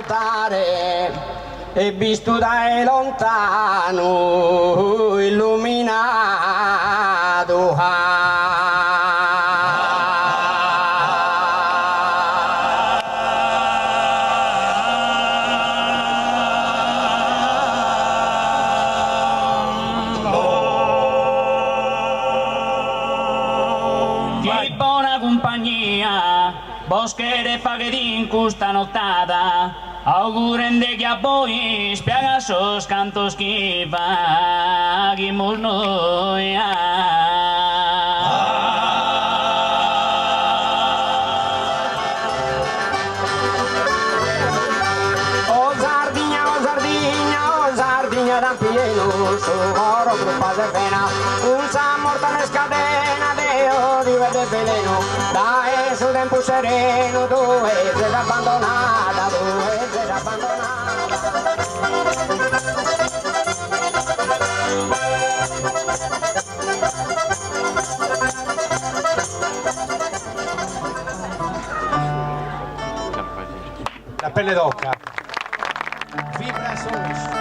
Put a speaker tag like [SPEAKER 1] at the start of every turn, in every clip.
[SPEAKER 1] altare e visto da lontano illuminato.
[SPEAKER 2] Boschere pagherin questa nottata, augurende che a voi spiega sos cantos che paghiamo noi.
[SPEAKER 1] Oh Sardigna da pieno, su oro gruppa de pena, un San mortale scadena, Deo di verde veleno, dai su tempo sereno, tu sei abbandonata, tu sei abbandonata.
[SPEAKER 3] La pelle d'oca. Vibra Sons.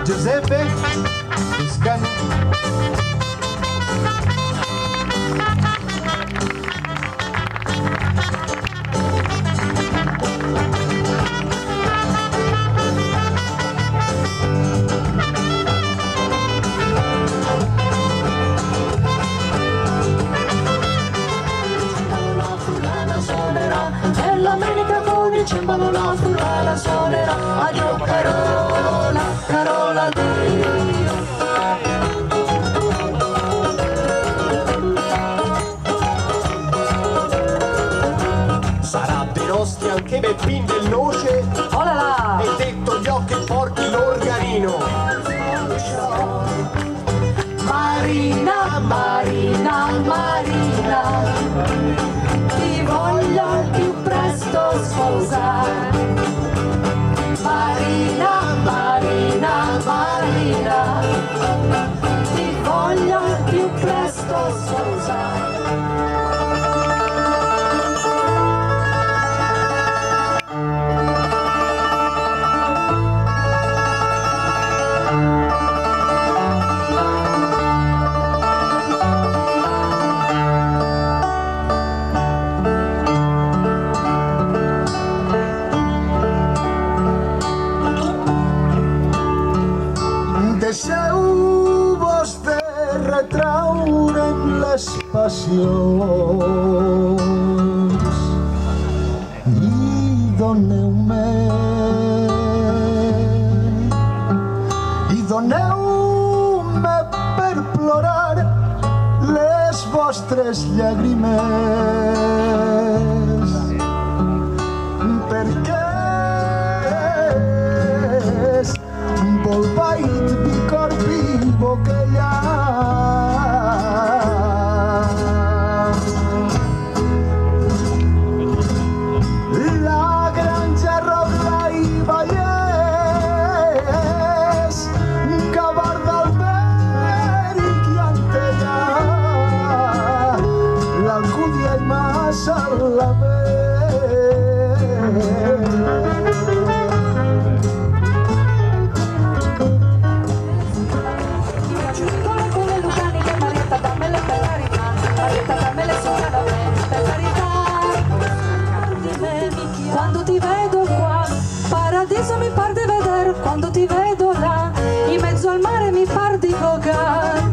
[SPEAKER 3] Giuseppe Toscano.
[SPEAKER 4] E l'America con il cimbalo la fulana suonerà. Addio Carola, Carola Dio.
[SPEAKER 3] Sarà dei nostri anche Beppin del Noce.
[SPEAKER 4] Oh là là!
[SPEAKER 3] E detto gli occhi porti l'organino.
[SPEAKER 4] Marina, Marina, Marina, ti voglio al più presto sposare. Marina, Marina, Marina, ti voglio al più presto sposare.
[SPEAKER 5] Deseu vos de retraure'm les passions i doneu-me per plorar les vostres llàgrimes.
[SPEAKER 4] Quando ti vedo qua, paradiso mi par di veder, quando ti vedo là, in mezzo al mare mi par di vogar.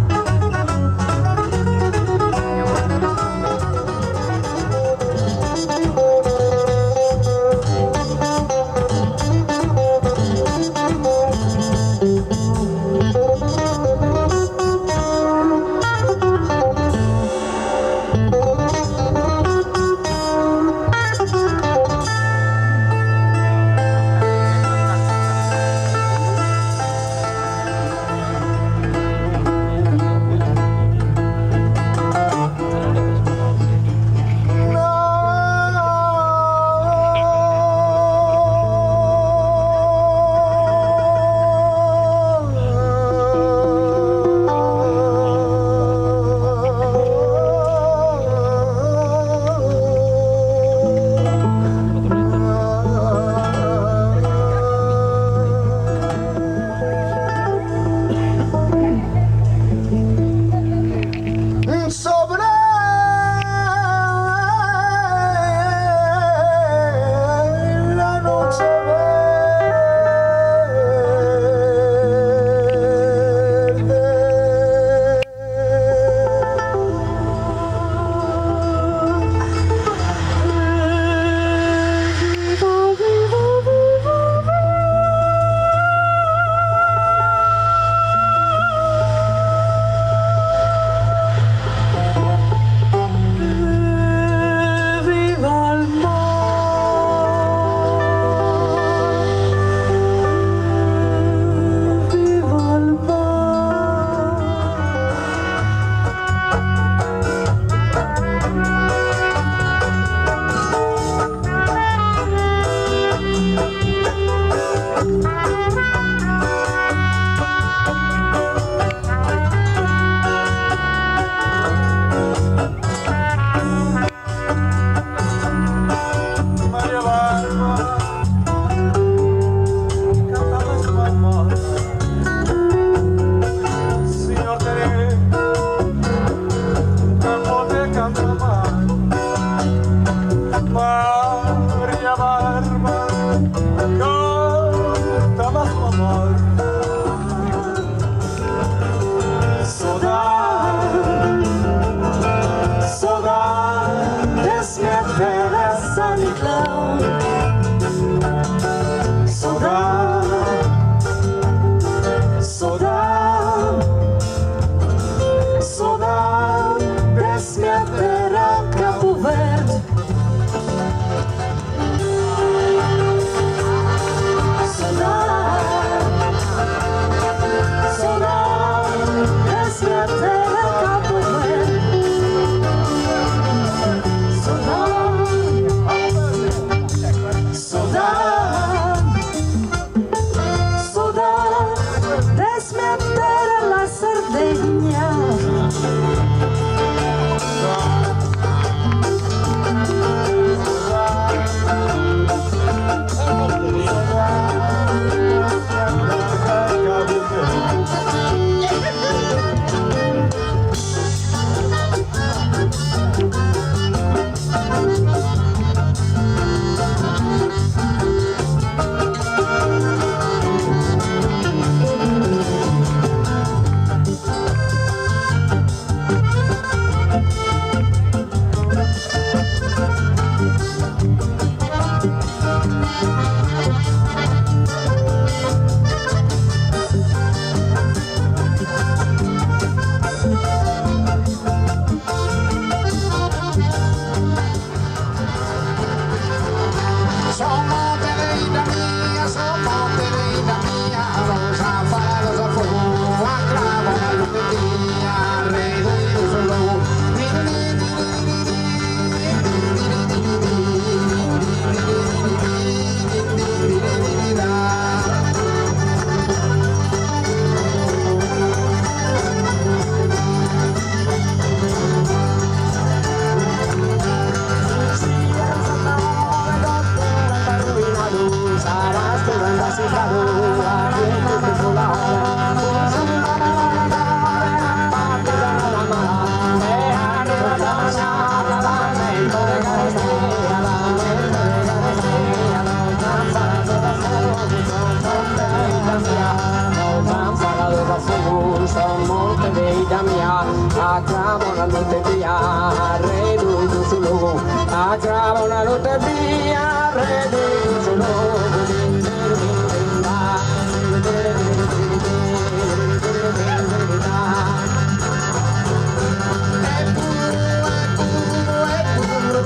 [SPEAKER 1] Agrava una notte via, reduto sul luogo. Agrava una notte via, reduto sul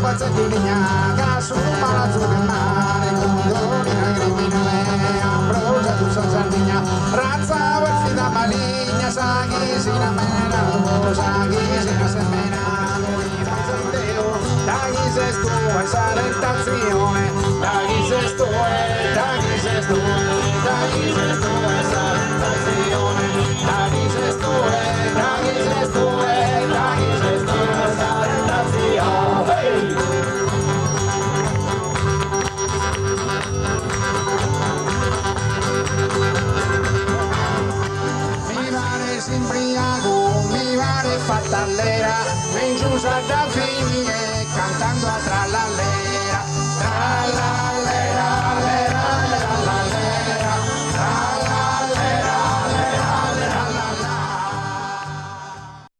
[SPEAKER 6] Pazzatigna, su palazzo del mare, condona criminale, ambrosia tu San Sardegna, razza da maligna, saghi sina mena, saghi sina semena, daghi se stu e salentazione, daghi se stu e, daghi se stu e, daghi se stu e salentazione, daghi se stu e, daghi se stu e, daghi se stu e salentazione. Mi pare fattallera, mi giusa da figlie